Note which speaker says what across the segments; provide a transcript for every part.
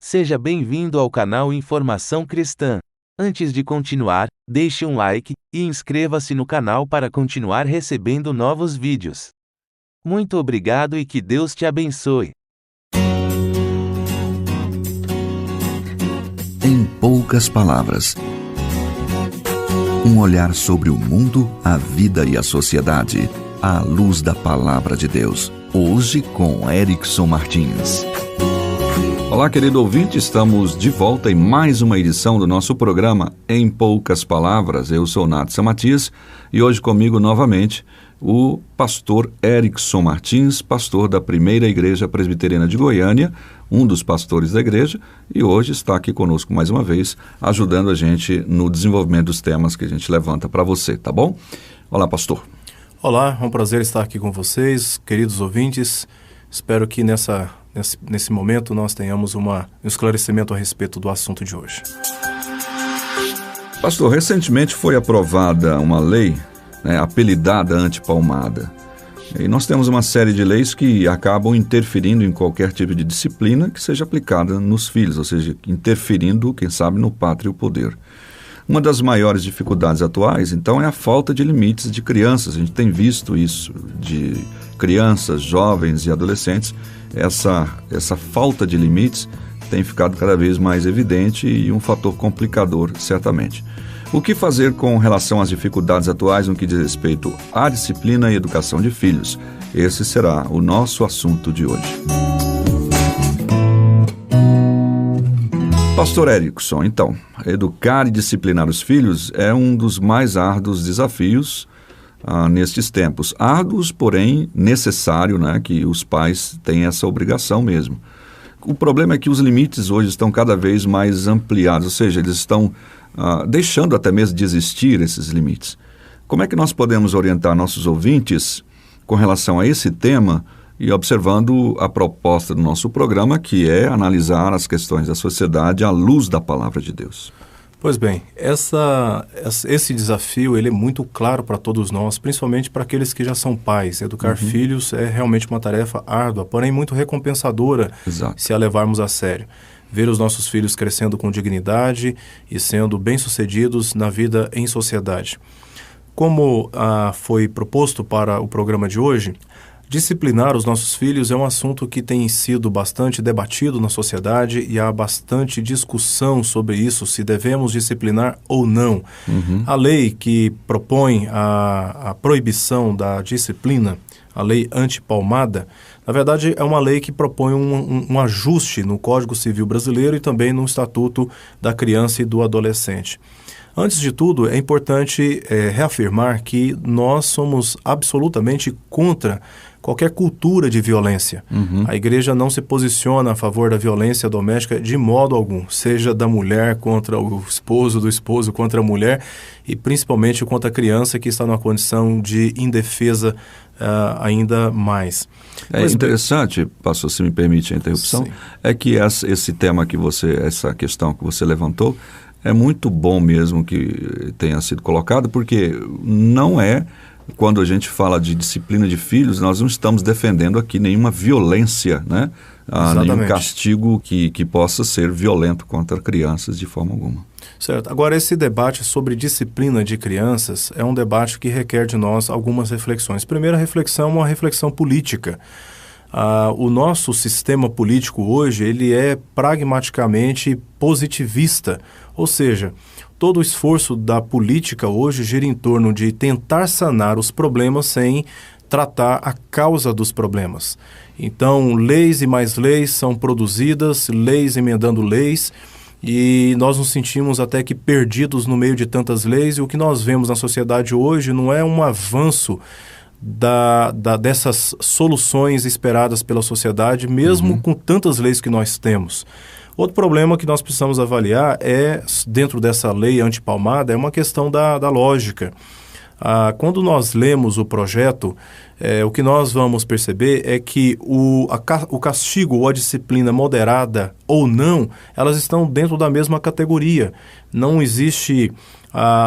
Speaker 1: Seja bem-vindo ao canal Informação Cristã. Antes de continuar, deixe um like e inscreva-se no canal para continuar recebendo novos vídeos. Muito obrigado e que Deus te abençoe.
Speaker 2: Em poucas palavras, um olhar sobre o mundo, a vida e a sociedade, à luz da Palavra de Deus. Hoje com Erickson Martins.
Speaker 3: Olá, querido ouvinte, estamos de volta em mais uma edição do nosso programa Em Poucas Palavras. Eu sou Natson Matias e hoje comigo novamente o pastor Erickson Martins, pastor da Primeira Igreja Presbiteriana de Goiânia, um dos pastores da igreja, e hoje está aqui conosco mais uma vez, ajudando a gente no desenvolvimento dos temas que a gente levanta para você, tá bom? Olá, pastor.
Speaker 4: Olá, é um prazer estar aqui com vocês, queridos ouvintes. Espero que nesse momento nós tenhamos um esclarecimento a respeito do assunto de hoje.
Speaker 3: Pastor, recentemente foi aprovada uma lei, apelidada antipalmada. E nós temos uma série de leis que acabam interferindo em qualquer tipo de disciplina que seja aplicada nos filhos, ou seja, interferindo, quem sabe, no pátrio poder. Uma das maiores dificuldades atuais, então, é a falta de limites de crianças. A gente tem visto isso, de crianças, jovens e adolescentes. Essa falta de limites tem ficado cada vez mais evidente e um fator complicador, certamente. O que fazer com relação às dificuldades atuais no que diz respeito à disciplina e educação de filhos? Esse será o nosso assunto de hoje. Pastor Erickson, então, educar e disciplinar os filhos é um dos mais árduos desafios nestes tempos. Árduos, porém, necessário, que os pais têm essa obrigação mesmo. O problema é que os limites hoje estão cada vez mais ampliados, ou seja, eles estão deixando até mesmo de existir esses limites. Como é que nós podemos orientar nossos ouvintes com relação a esse tema e observando a proposta do nosso programa, que é analisar as questões da sociedade à luz da Palavra de Deus?
Speaker 4: Pois bem, esse desafio ele é muito claro para todos nós, principalmente para aqueles que já são pais. Educar filhos é realmente uma tarefa árdua, porém muito recompensadora.
Speaker 3: Exato.
Speaker 4: Se a levarmos a sério. Ver os nossos filhos crescendo com dignidade e sendo bem-sucedidos na vida em sociedade. Como foi proposto para o programa de hoje, disciplinar os nossos filhos é um assunto que tem sido bastante debatido na sociedade e há bastante discussão sobre isso, se devemos disciplinar ou não. A lei que propõe a proibição da disciplina, a lei antipalmada, na verdade é uma lei que propõe um ajuste no Código Civil Brasileiro e também no Estatuto da Criança e do Adolescente. Antes de tudo, é importante reafirmar que nós somos absolutamente contra qualquer cultura de violência. A igreja não se posiciona a favor da violência doméstica de modo algum, seja da mulher contra o esposo, do esposo contra a mulher e principalmente contra a criança que está numa condição de indefesa ainda mais.
Speaker 3: É interessante, pastor, se me permite a interrupção,
Speaker 4: Sim.
Speaker 3: É que esse tema essa questão que você levantou, é muito bom mesmo que tenha sido colocado, porque não é, quando a gente fala de disciplina de filhos, nós não estamos defendendo aqui nenhuma violência, nenhum castigo que possa ser violento contra crianças de forma alguma.
Speaker 4: Certo. Agora, esse debate sobre disciplina de crianças é um debate que requer de nós algumas reflexões. Primeira reflexão é uma reflexão política. O nosso sistema político hoje, ele é pragmaticamente positivista, ou seja, todo o esforço da política hoje gira em torno de tentar sanar os problemas sem tratar a causa dos problemas. Então, leis e mais leis são produzidas, leis emendando leis, e nós nos sentimos até que perdidos no meio de tantas leis, e o que nós vemos na sociedade hoje não é um avanço dessas soluções esperadas pela sociedade, mesmo com tantas leis que nós temos. Outro problema que nós precisamos avaliar dentro dessa lei antipalmada, é uma questão da lógica. Quando nós lemos o projeto, o que nós vamos perceber é que o castigo ou a disciplina moderada ou não, elas estão dentro da mesma categoria. Não existe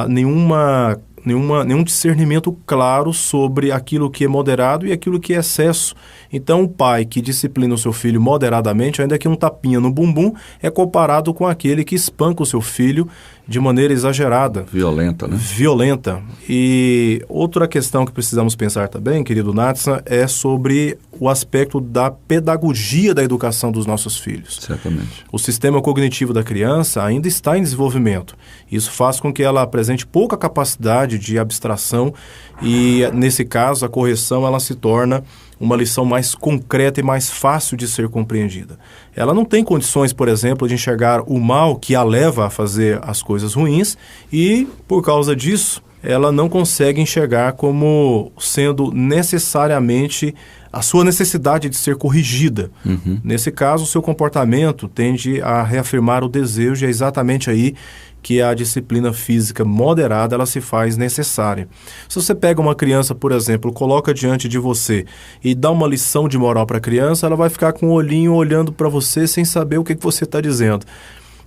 Speaker 4: nenhuma nenhum discernimento claro sobre aquilo que é moderado e aquilo que é excesso. Então, o pai que disciplina o seu filho moderadamente, ainda que um tapinha no bumbum, é comparado com aquele que espanca o seu filho de maneira exagerada.
Speaker 3: Violenta, né?
Speaker 4: Violenta. E outra questão que precisamos pensar também, querido Natsan, é sobre o aspecto da pedagogia da educação dos nossos filhos.
Speaker 3: Certamente.
Speaker 4: O sistema cognitivo da criança ainda está em desenvolvimento. Isso faz com que ela apresente pouca capacidade de abstração e, nesse caso, a correção ela se torna uma lição mais concreta e mais fácil de ser compreendida. Ela não tem condições, por exemplo, de enxergar o mal que a leva a fazer as coisas ruins e, por causa disso, ela não consegue enxergar como sendo necessariamente a sua necessidade de ser corrigida.
Speaker 3: Uhum.
Speaker 4: Nesse caso, o seu comportamento tende a reafirmar o desejo e é exatamente aí que a disciplina física moderada ela se faz necessária. Se você pega uma criança, por exemplo, coloca diante de você e dá uma lição de moral para a criança, ela vai ficar com o olhinho olhando para você sem saber o que você está dizendo.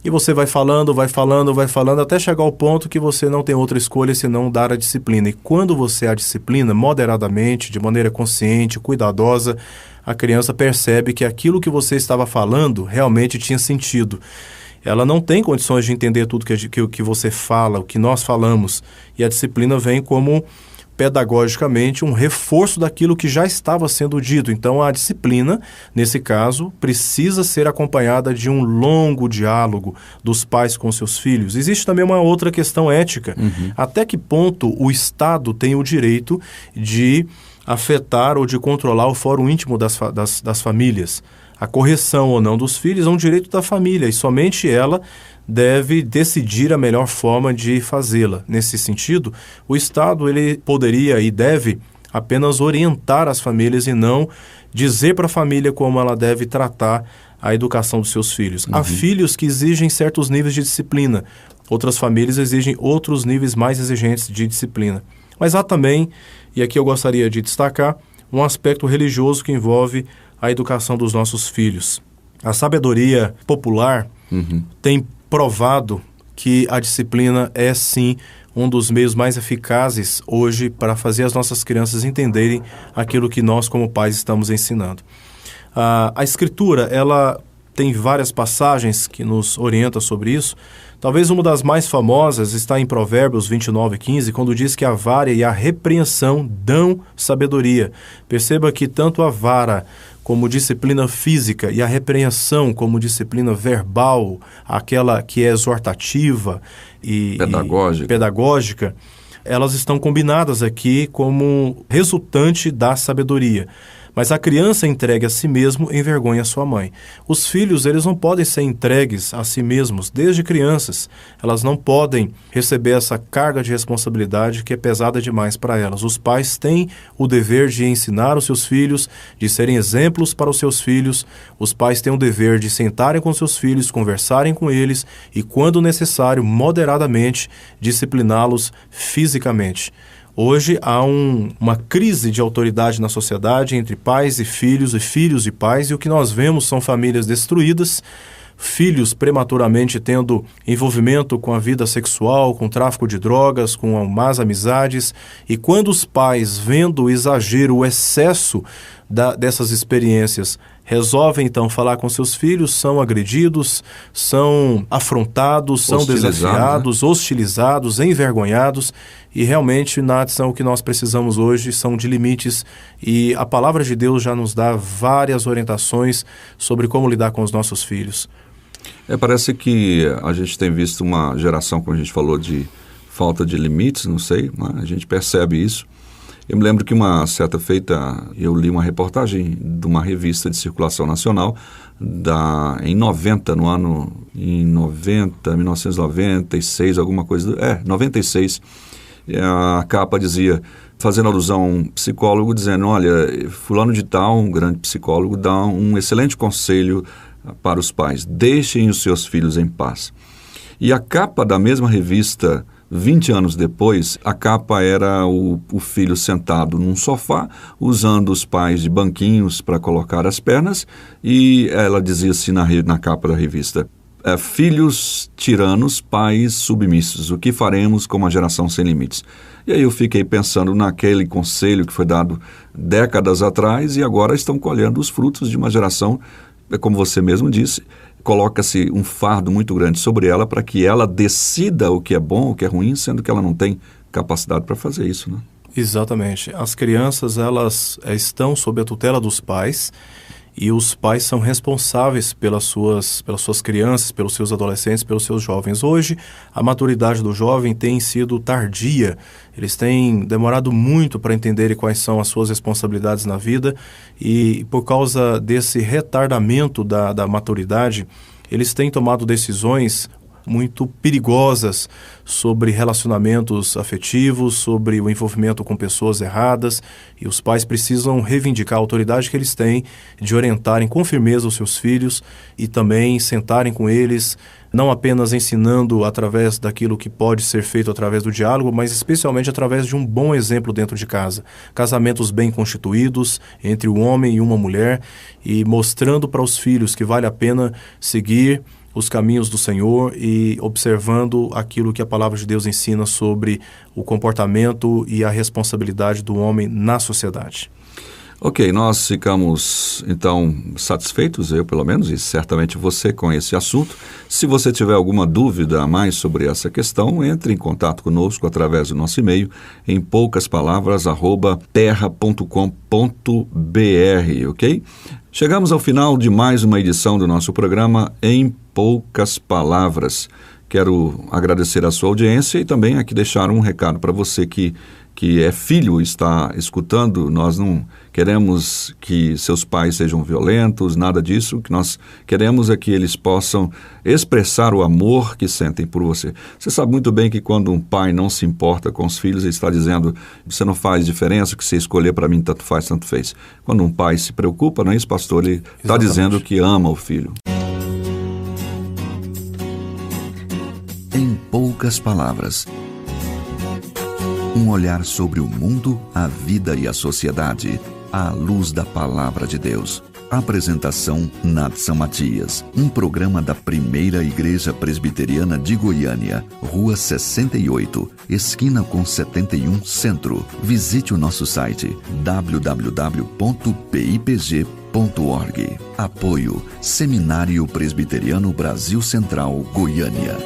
Speaker 4: E você vai falando, até chegar ao ponto que você não tem outra escolha senão dar a disciplina. E quando você a disciplina moderadamente, de maneira consciente, cuidadosa, a criança percebe que aquilo que você estava falando realmente tinha sentido. Ela não tem condições de entender tudo que você fala, o que nós falamos. E a disciplina vem como, pedagogicamente, um reforço daquilo que já estava sendo dito. Então, a disciplina, nesse caso, precisa ser acompanhada de um longo diálogo dos pais com seus filhos. Existe também uma outra questão ética.
Speaker 3: Uhum.
Speaker 4: Até que ponto o Estado tem o direito de afetar ou de controlar o fórum íntimo das famílias? A correção ou não dos filhos é um direito da família e somente ela deve decidir a melhor forma de fazê-la. Nesse sentido, o Estado ele poderia e deve apenas orientar as famílias e não dizer para a família como ela deve tratar a educação dos seus filhos. Há filhos que exigem certos níveis de disciplina, outras famílias exigem outros níveis mais exigentes de disciplina. Mas há também, e aqui eu gostaria de destacar, um aspecto religioso que envolve a educação dos nossos filhos. A sabedoria popular tem provado que a disciplina é, sim, um dos meios mais eficazes hoje para fazer as nossas crianças entenderem aquilo que nós, como pais, estamos ensinando. A Escritura, ela tem várias passagens que nos orientam sobre isso. Talvez uma das mais famosas está em Provérbios 29:15, quando diz que a vara e a repreensão dão sabedoria. Perceba que tanto a vara como disciplina física e a repreensão como disciplina verbal, aquela que é exortativa e pedagógica, elas estão combinadas aqui como resultante da sabedoria. Mas a criança entregue a si mesmo envergonha sua mãe. Os filhos, eles não podem ser entregues a si mesmos desde crianças. Elas não podem receber essa carga de responsabilidade que é pesada demais para elas. Os pais têm o dever de ensinar os seus filhos, de serem exemplos para os seus filhos. Os pais têm o dever de sentarem com seus filhos, conversarem com eles e, quando necessário, moderadamente, discipliná-los fisicamente. Hoje há uma crise de autoridade na sociedade entre pais e filhos e pais, e o que nós vemos são famílias destruídas, filhos prematuramente tendo envolvimento com a vida sexual, com o tráfico de drogas, com más amizades, e quando os pais, vendo o exagero, o excesso dessas experiências, resolvem então falar com seus filhos, são agredidos, são afrontados, são desafiados, hostilizados, envergonhados. E realmente, Natsan, o que nós precisamos hoje são de limites, e a palavra de Deus já nos dá várias orientações sobre como lidar com os nossos filhos.
Speaker 3: Parece que a gente tem visto uma geração, como a gente falou, de falta de limites, não sei, mas a gente percebe isso. Eu me lembro que uma certa feita eu li uma reportagem de uma revista de circulação nacional em 1996, alguma coisa, 96, a capa dizia, fazendo alusão a um psicólogo, dizendo, olha, fulano de tal, um grande psicólogo, dá um excelente conselho para os pais, deixem os seus filhos em paz. E a capa da mesma revista, 20 anos depois, a capa era o filho sentado num sofá, usando os pais de banquinhos para colocar as pernas, e ela dizia assim na capa da revista, filhos tiranos, pais submissos. O que faremos com uma geração sem limites? E aí eu fiquei pensando naquele conselho que foi dado décadas atrás e agora estão colhendo os frutos de uma geração, como você mesmo disse, coloca-se um fardo muito grande sobre ela para que ela decida o que é bom, o que é ruim, sendo que ela não tem capacidade para fazer isso, né?
Speaker 4: Exatamente. As crianças, elas estão sob a tutela dos pais e os pais são responsáveis pelas suas crianças, pelos seus adolescentes, pelos seus jovens. Hoje, a maturidade do jovem tem sido tardia. Eles têm demorado muito para entenderem quais são as suas responsabilidades na vida e, por causa desse retardamento da maturidade, eles têm tomado decisões muito perigosas sobre relacionamentos afetivos, sobre o envolvimento com pessoas erradas, e os pais precisam reivindicar a autoridade que eles têm de orientarem com firmeza os seus filhos e também sentarem com eles, não apenas ensinando através daquilo que pode ser feito através do diálogo, mas especialmente através de um bom exemplo dentro de casa. Casamentos bem constituídos entre um homem e uma mulher e mostrando para os filhos que vale a pena seguir os caminhos do Senhor e observando aquilo que a palavra de Deus ensina sobre o comportamento e a responsabilidade do homem na sociedade.
Speaker 3: Ok, nós ficamos, então, satisfeitos, eu pelo menos, e certamente você com esse assunto. Se você tiver alguma dúvida a mais sobre essa questão, entre em contato conosco através do nosso e-mail, em poucaspalavras@terra.com.br, ok? Chegamos ao final de mais uma edição do nosso programa Em Poucas Palavras. Quero agradecer a sua audiência e também aqui deixar um recado para você que é filho, está escutando. Nós não queremos que seus pais sejam violentos, nada disso. O que nós queremos é que eles possam expressar o amor que sentem por você. Você sabe muito bem que quando um pai não se importa com os filhos, ele está dizendo: você não faz diferença, o que você escolher para mim tanto faz, tanto fez. Quando um pai se preocupa, não é isso, pastor? Ele está dizendo que ama o filho.
Speaker 2: Em poucas palavras, um olhar sobre o mundo, a vida e a sociedade, à luz da Palavra de Deus. Apresentação Natsan Matias, um programa da Primeira Igreja Presbiteriana de Goiânia, Rua 68, esquina com 71 Centro. Visite o nosso site www.pipg.org. Apoio Seminário Presbiteriano Brasil Central, Goiânia.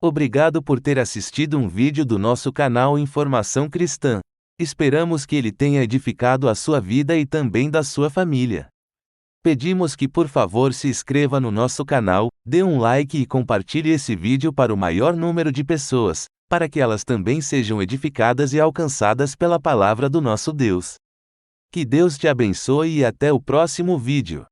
Speaker 1: Obrigado por ter assistido um vídeo do nosso canal Informação Cristã. Esperamos que ele tenha edificado a sua vida e também da sua família. Pedimos que por favor se inscreva no nosso canal, dê um like e compartilhe esse vídeo para o maior número de pessoas, para que elas também sejam edificadas e alcançadas pela palavra do nosso Deus. Que Deus te abençoe e até o próximo vídeo.